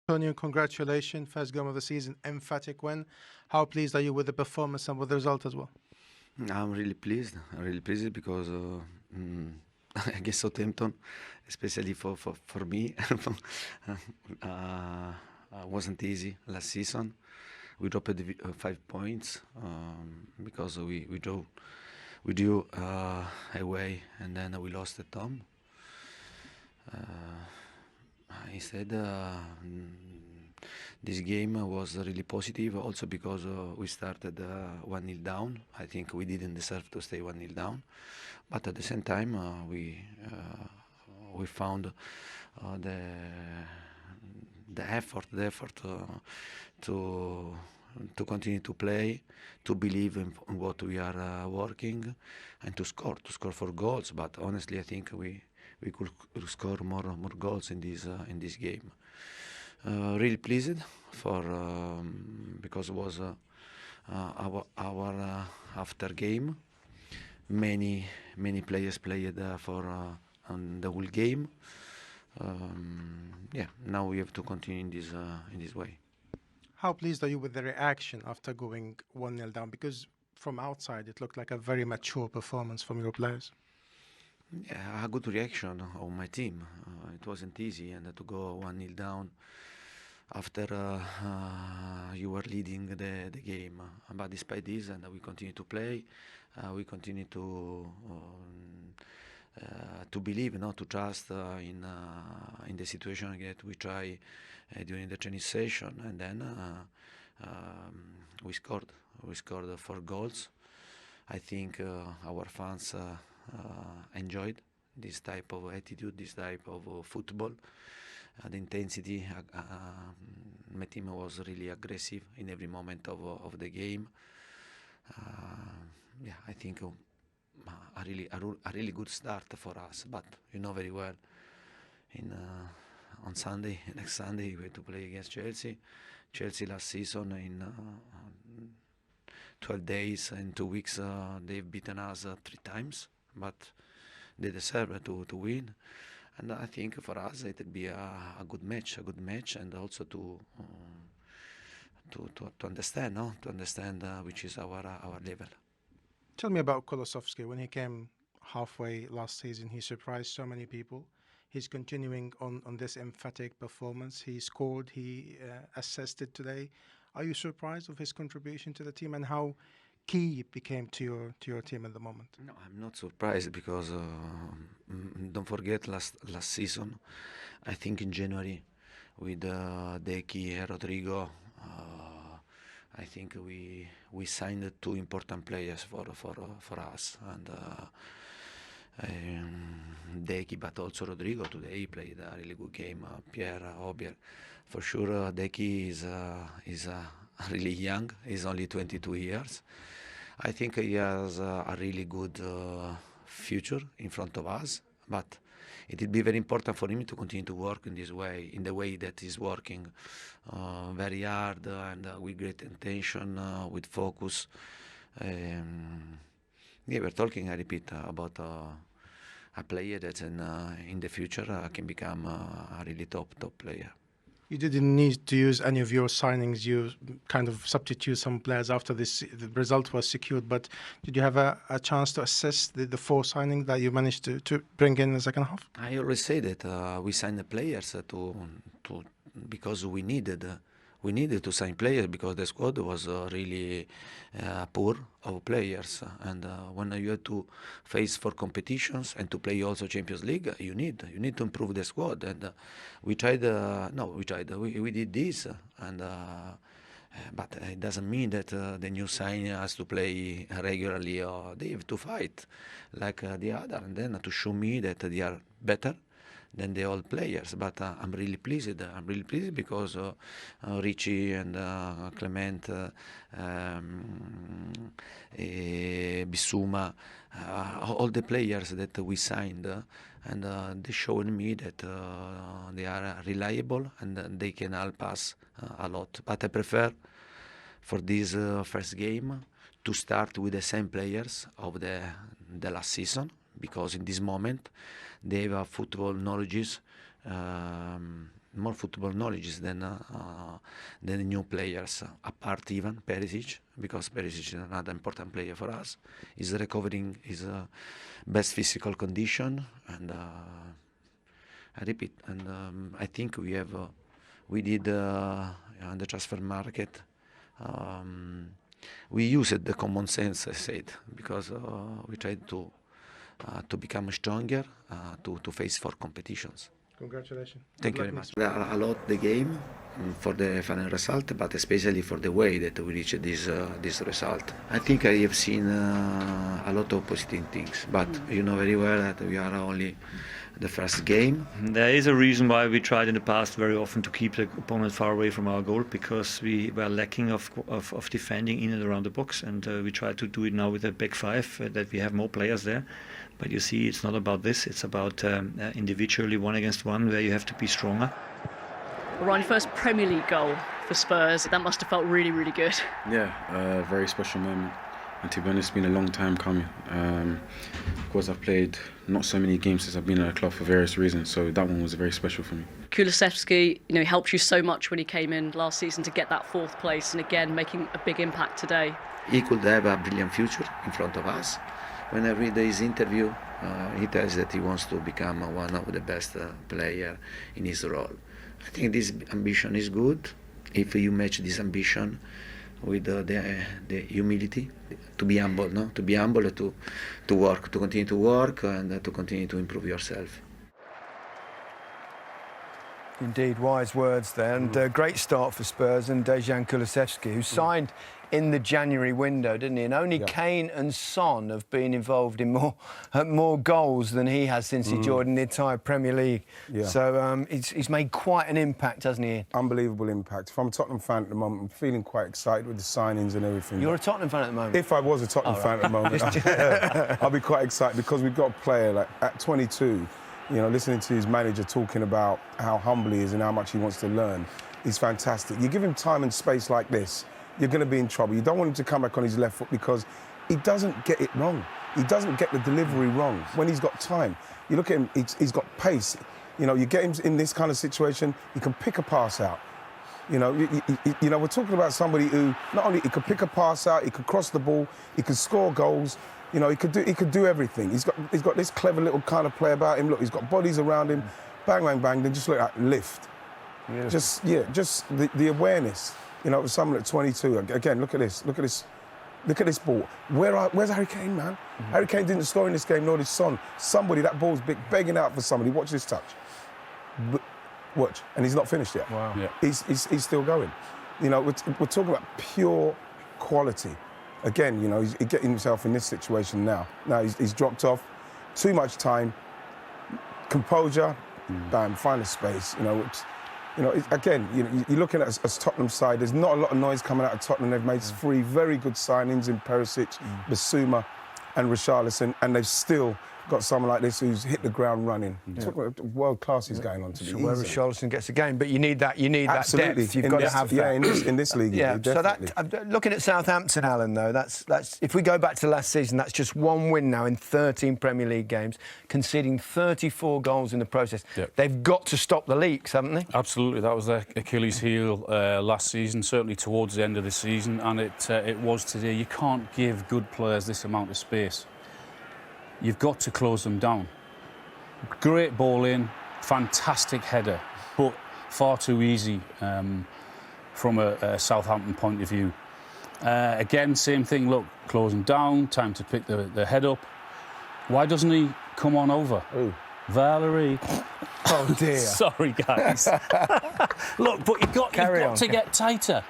Antonio, congratulations. First game of the season, emphatic win. How pleased are you with the performance and with the result as well? I'm really pleased. I'm really pleased because mm, against Southampton, especially for me, wasn't easy last season. We dropped 5 points because we drew away and then we lost at home. Instead, this game was really positive also because we started 1-0 down. I think we didn't deserve to stay 1-0 down, but at the same time we found the effort to continue to play, to believe in what we are working, and to score for goals. But honestly, I think we could score more goals in this game. Really pleased for because it was our after game. Many players played for on the whole game. Yeah, now we have to continue in this way. How pleased are you with the reaction after going 1-0 down? Because from outside, it looked like a very mature performance from your players. Yeah, a good reaction of my team. It wasn't easy, and to go 1-0 down after you were leading the game. But despite this, and we continue to play, we continue to believe, to trust in the situation that we try during the training session, and then we scored. We scored 4 goals. I think our fans enjoyed this type of attitude, this type of football. The intensity. My team was really aggressive in every moment of the game. Yeah, I think a really good start for us. But you know very well, on Sunday, next Sunday, we have to play against Chelsea. Chelsea last season in 12 days and 2 weeks, they've beaten us 3 times, but they deserve to win. And I think for us it would be a good match, and also to understand, to understand which is our level. Tell me about Kulusevski. When he came halfway last season, he surprised so many people. He's continuing on this emphatic performance. He scored, he assisted today. Are you surprised of his contribution to the team and how key it became to your team at the moment? No, I'm not surprised because don't forget last season, I think in January with Deki and Rodrigo, I think we signed 2 important players for us, and Deki, but also Rodrigo today played a really good game. Pierre Obier, for sure. Deki is really young. He's only 22 years. I think he has a really good future in front of us, but it will be very important for him to continue to work in this way, in the way that he's working, very hard and with great intention, with focus. Yeah, we're talking, I repeat, about a player that in the future can become a really top player. You didn't need to use any of your signings. You kind of substitute some players after the result was secured. But did you have a chance to assess the 4 signings that you managed to bring in the second half? I always say that we signed the players to because we needed to sign players because the squad was really poor of players, and when you have to face 4 competitions and to play also Champions League, you need to improve the squad, and we tried. We did this, and but it doesn't mean that the new signing has to play regularly, or they have to fight like the other, and then to show me that they are better than the old players. But I'm really pleased. I'm really pleased because Ricci and Clement, Bissouma, all the players that we signed, and they showed me that they are reliable and they can help us a lot. But I prefer for this first game to start with the same players of the last season, because in this moment they have football knowledge more football knowledge than the new players, apart even Perisic, because Perisic is another important player for us. He's recovering his best physical condition, and I repeat, and I think we did on the transfer market. We used the common sense, I said, because we tried to become stronger to face for competitions. Congratulations. Thank you very much. I love the game for the final result, but especially for the way that we reached this result. I think I have seen a lot of positive things, but you know very well that we are only the first game. There is a reason why we tried in the past very often to keep the opponent far away from our goal, because we were lacking of defending in and around the box, and we try to do it now with a back five, that we have more players there. But you see, it's not about this, it's about individually 1 against 1, where you have to be stronger. Ryan, first Premier League goal for Spurs, that must have felt really, really good. Yeah, a very special moment. And to be honest, it's been a long time coming. Of course, I've played not so many games since I've been at the club for various reasons, so that one was very special for me. Kulusevski, he helped you so much when he came in last season to get that 4th place, and again, making a big impact today. He could have a brilliant future in front of us. When I read his interview, he tells that he wants to become one of the best players in his role. I think this ambition is good if you match this ambition with the humility, to be humble, no? To be humble, to work, to continue to work, and to continue to improve yourself. Indeed, wise words there, and great start for Spurs and Dejan Kulusevski, who signed in the January window, didn't he? And only Kane and Son have been involved in more goals than he has since he joined the entire Premier League. Yeah. So he's made quite an impact, hasn't he? Unbelievable impact. If I'm a Tottenham fan at the moment, I'm feeling quite excited with the signings and everything. You're a Tottenham fan at the moment? If I was a Tottenham fan at the moment, I'll be quite excited, because we've got a player like at 22, listening to his manager talking about how humble he is and how much he wants to learn. He's fantastic. You give him time and space like this, you're going to be in trouble. You don't want him to come back on his left foot, because he doesn't get it wrong. He doesn't get the delivery wrong when he's got time. You look at him, he's got pace. You get him in this kind of situation, he can pick a pass out. We're talking about somebody who not only he could pick a pass out, he could cross the ball, he could score goals. He could do everything. He's got this clever little kind of play about him. Look, he's got bodies around him. Bang, bang, bang. Then just look at lift. Yeah. Just the awareness. Of someone at 22. Again, look at this. Look at this ball. Where's Harry Kane, man? Harry Kane didn't score in this game, nor did Son. Somebody, that ball's begging out for somebody. Watch this touch. Watch, and he's not finished yet. Wow. Yeah. He's still going. We're talking about pure quality. Again, he's getting himself in this situation now. Now he's dropped off. Too much time. Composure. Bam. Find a space. Again, you're looking at a Tottenham side. There's not a lot of noise coming out of Tottenham. They've made 3 very good signings in Perisic, Basuma, and Richarlison, and they've still got someone like this who's hit the ground running. Talk about world class is going on to be where Richarlison gets a game, but you need that Absolutely. depth. You've got to have that. Yeah, in this league. Yeah. So definitely. Looking at Southampton, Alan, though, that's if we go back to last season, that's just 1 win now in 13 Premier League games, conceding 34 goals in the process. Yep. They've got to stop the leaks, haven't they? Absolutely, that was their Achilles heel last season, certainly towards the end of the season, and it was today. You can't give good players this amount of space. You've got to close them down. Great ball in, fantastic header, but far too easy from a Southampton point of view. Again, same thing, look, close them down, time to pick the head up. Why doesn't he come on over? Ooh. Valerie. Oh, dear. Sorry, guys. Look, but you've got to get tighter.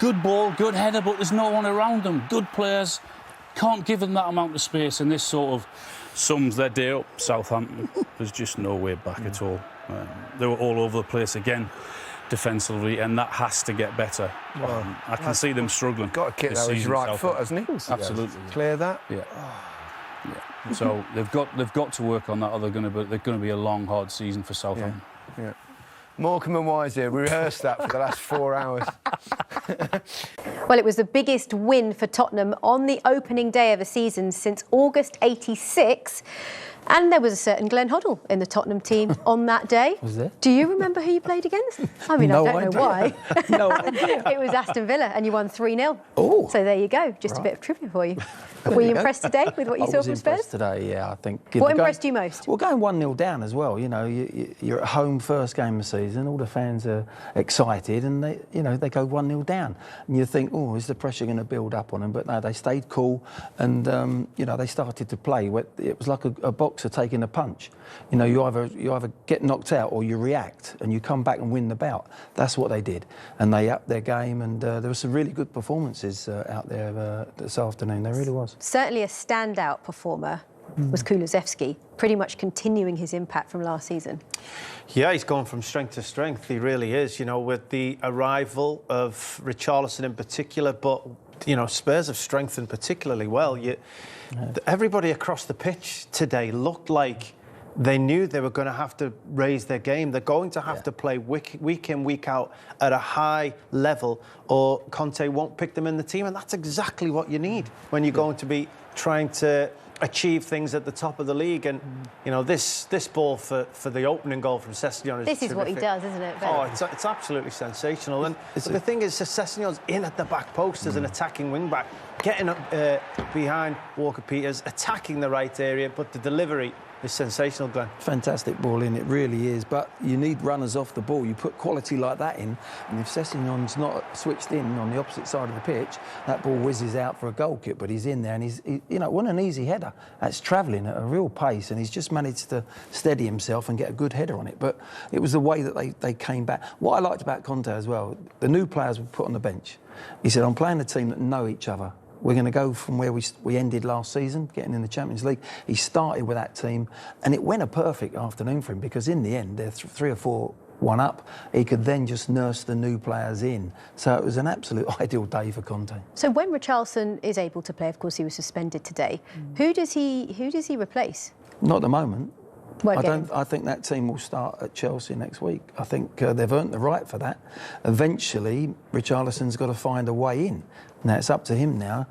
Good ball, good header, but there's no one around them. Good players. Can't give them that amount of space, and this sort of sums their day up. Southampton, there's just no way back at all. They were all over the place again defensively, and that has to get better. I can see them struggling. Got to kick that with his right foot, hasn't he? Absolutely. Clear that? Yeah. Yeah. So they've got to work on that, or they're going to be a long, hard season for Southampton. Yeah. Morecambe and Wise here. We rehearsed that for the last 4 hours. Well, it was the biggest win for Tottenham on the opening day of a season since August '86. And there was a certain Glenn Hoddle in the Tottenham team on that day. Was there? Do you remember who you played against? I mean, No I don't know why. No idea. It was Aston Villa, and you won 3-0. Oh. So there you go. Just a bit of trivia for you. Were you impressed today with what you saw from Spurs? Impressed today, yeah. I think. What impressed you most? Well, going 1-0 down as well. You know, you're at home, first game of the season. All the fans are excited, and they go 1-0 down, and you think, oh, is the pressure going to build up on them? But no, they stayed cool, and they started to play. It was like a boxer taking a punch. You know, you either get knocked out or you react, and you come back and win the bout. That's what they did, and they upped their game, and there were some really good performances out there this afternoon. There really was. Certainly a standout performer was Kulusevski, pretty much continuing his impact from last season. Yeah, he's gone from strength to strength. He really is, you know, with the arrival of Richarlison in particular, but, you know, Spurs have strengthened particularly well. Everybody across the pitch today looked like they knew they were going to have to raise their game. They're going to have to play week in, week out at a high level, or Conte won't pick them in the team. And that's exactly what you need when you're going to be trying to achieve things at the top of the league. And, you know, this ball for the opening goal from Sessegnon is This is terrific. what he does, isn't it? Oh, it's absolutely sensational. And the thing is, Sessegnon's in at the back post as an attacking wing-back, getting up behind Walker-Peters, attacking the right area, but the delivery is sensational, Glenn. Fantastic ball in, it really is. But you need runners off the ball. You put quality like that in, and if Sessegnon's not switched in on the opposite side of the pitch, that ball whizzes out for a goal kick. But he's in there, and it wasn't an easy header. That's travelling at a real pace, and he's just managed to steady himself and get a good header on it. But it was the way that they came back. What I liked about Conte as well, the new players were put on the bench. He said, I'm playing a team that know each other. We're going to go from where we ended last season, getting in the Champions League. He started with that team, and it went a perfect afternoon for him, because in the end, they're 3 or 4-1 up. He could then just nurse the new players in. So it was an absolute ideal day for Conte. So when Richarlison is able to play, of course he was suspended today, who does he replace? Not at the moment. Won't I think that team will start at Chelsea next week. I think they've earned the right for that. Eventually, Richarlison's got to find a way in. Now, it's up to him now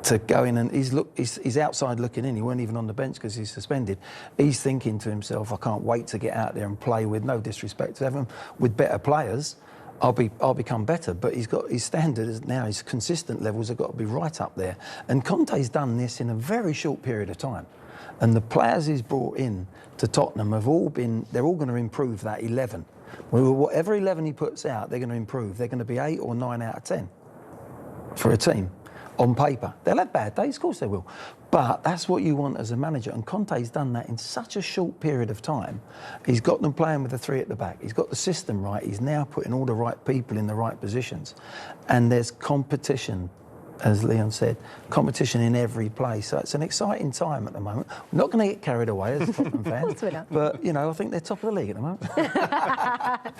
to go in, and he's outside looking in. He weren't even on the bench because he's suspended. He's thinking to himself, I can't wait to get out there and play with, no disrespect to everyone, with better players. I'll become better. But he's got his standards now, his consistent levels have got to be right up there. And Conte's done this in a very short period of time. And the players he's brought in to Tottenham they're all going to improve that 11. Whatever 11 he puts out, they're going to improve. They're going to be 8 or 9 out of 10 for a team on paper. They'll have bad days, of course they will. But that's what you want as a manager. And Conte's done that in such a short period of time. He's got them playing with the 3 at the back. He's got the system right. He's now putting all the right people in the right positions. And there's competition, as Leon said, competition in every place. So it's an exciting time at the moment. We're not going to get carried away as Tottenham fans, but, you know, I think they're top of the league at the moment.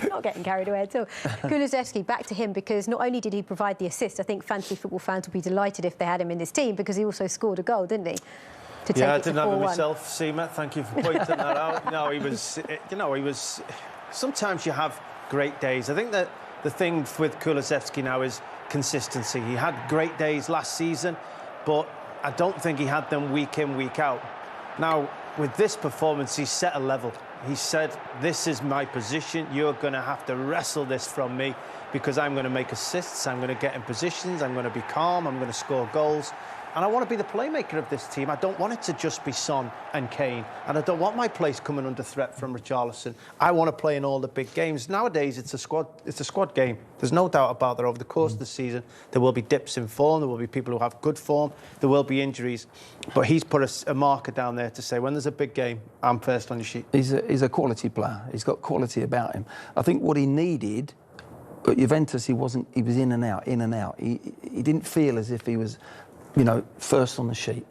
Not getting carried away at all. Kulusevski, back to him, because not only did he provide the assist, I think fantasy football fans would be delighted if they had him in this team, because he also scored a goal, didn't he? I didn't have it myself, Seema. Thank you for pointing that out. No, he was, sometimes you have great days. I think that the thing with Kulusevski now is consistency. He had great days last season, but I don't think he had them week in, week out. Now, with this performance, he set a level. He said, this is my position. You're going to have to wrestle this from me, because I'm going to make assists, I'm going to get in positions, I'm going to be calm, I'm going to score goals. And I want to be the playmaker of this team. I don't want it to just be Son and Kane. And I don't want my place coming under threat from Richarlison. I want to play in all the big games. Nowadays, it's a squad game. There's no doubt about that. Over the course of the season, there will be dips in form. There will be people who have good form. There will be injuries. But he's put a marker down there to say, when there's a big game, I'm first on your sheet. He's a quality player. He's got quality about him. I think what he needed, at Juventus, he was in and out, in and out. He didn't feel as if he was, you know, first on the sheet.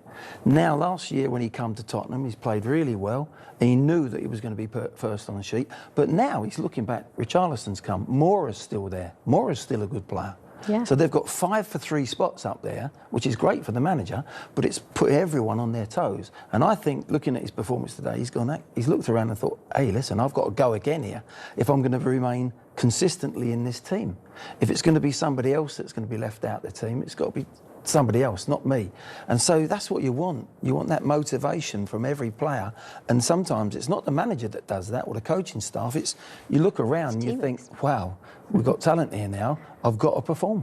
Now, last year when he came to Tottenham, he's played really well. He knew that he was going to be first on the sheet. But now he's looking back. Richarlison's come. Mora's still there. Mora's still a good player. Yeah. So they've got 5 for 3 spots up there, which is great for the manager, but it's put everyone on their toes. And I think, looking at his performance today, he's looked around and thought, hey, listen, I've got to go again here if I'm going to remain consistently in this team. If it's going to be somebody else that's going to be left out of the team, it's got to be somebody else, not me. And so that's what you want. You want that motivation from every player. And sometimes it's not the manager that does that or the coaching staff. It's you look around and you think, wow, we've got talent here now. I've got to perform.